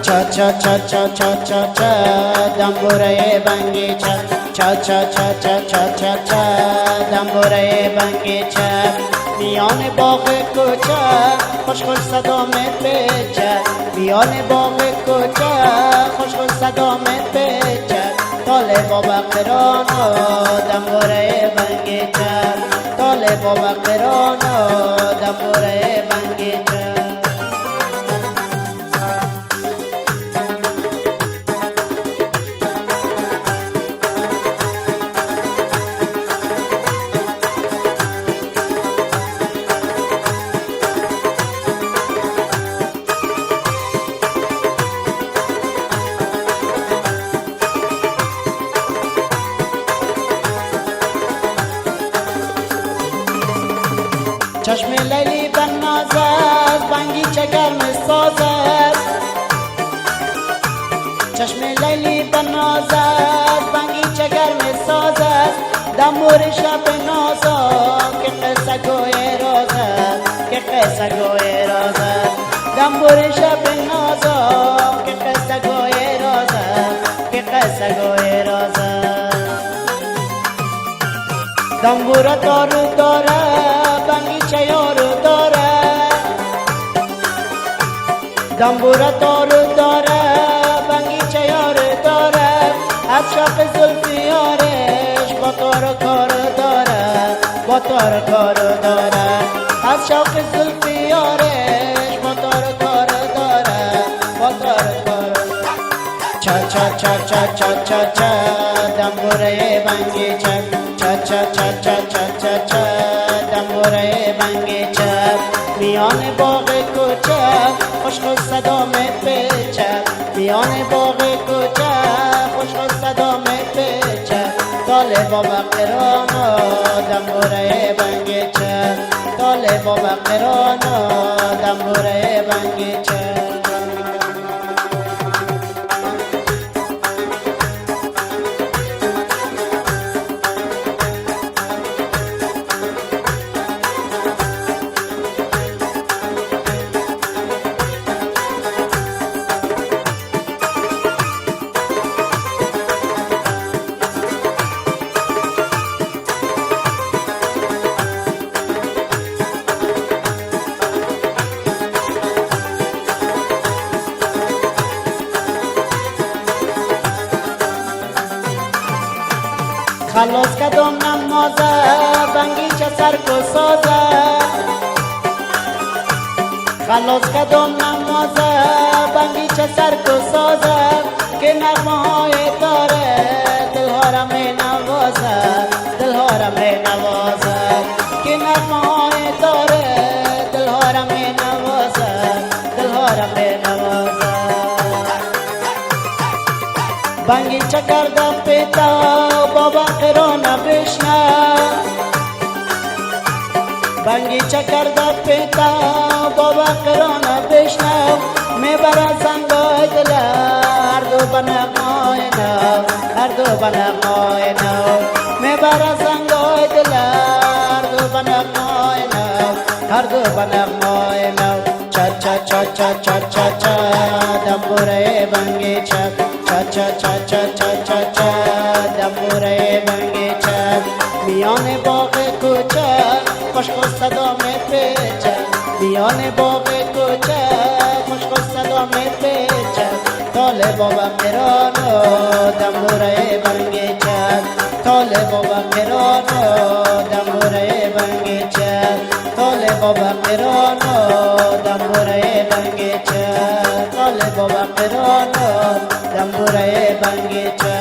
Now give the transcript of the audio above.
cha cha cha cha cha cha cha damburaye bangi cha cha cha cha cha cha cha cha damburaye bangi cha میان باغ کوچه خوش خوش صدا میپیچه میان باغ کوچه خوش خوش صدا میپیچه طالب و بقران دنبوره بنگی چه طالب و بقران دنبوره بنگی چه چشم لیلی بنازد بنگی چگر میسازد چشم لیلی بنازد بنگی چگر میسازد دمور شب نازد که قصه گوی رازد که قصه گوی رازد دمور شب نازد که قصه گوی رازد که قصه گوی رازد دمبورا دارو داره بنگیچه یارو داره دنبورا دارو داره بنگیچه یارو داره از شاخ زلفی یارش با تار کار داره با تار کار داره از شاخ زلفی یارش با تار کار داره با تار کار چا چا چا چا چا چا چا دنبوره بنگیچه چا چا چا چا چا چا چا دنبوره بنگیچه میان باغ کوچه خوش خوش صدا میپیچه میان باغ کوچه خوش خوش صدا میپیچه طالب و بقران دنبوره بنگیچه طالب و بقران دنبوره بنگیچه خلاص کدام نمازه بنگیچه سرکو سازه خلاص کدام نمازه بنگیچه سرکو سازه که نغمه های داره دلها را می نوازه دلها را می نوازه که نغمه های داره دلها را می نوازه دلها را می نوازه بنگیچه کردم پیتا بابا قرانه بشنه بنگیچه کرده پیتا بابا قرانه بشنه میبره زنگای دل هر دو بنغمای نو هر دو بنغمای نو میبره زنگای دل هر دو بنغمای نو هر دو بنغمای نو چا چا چا چا چا چا چا دنبوره بنگیچه چا چا چا چا چا چا چا دنبوره بنگیچه میان باغ کوچه خوش خوش صدا میپیچه میان باغ کوچه خوش خوش صدا میپیچه طالب و بقران دنبوره بنگیچه طالب و بقران دنبوره بنگیچه طالب و بقران دنبوره بنگیچه طالب و بقران دنبوره بنگیچه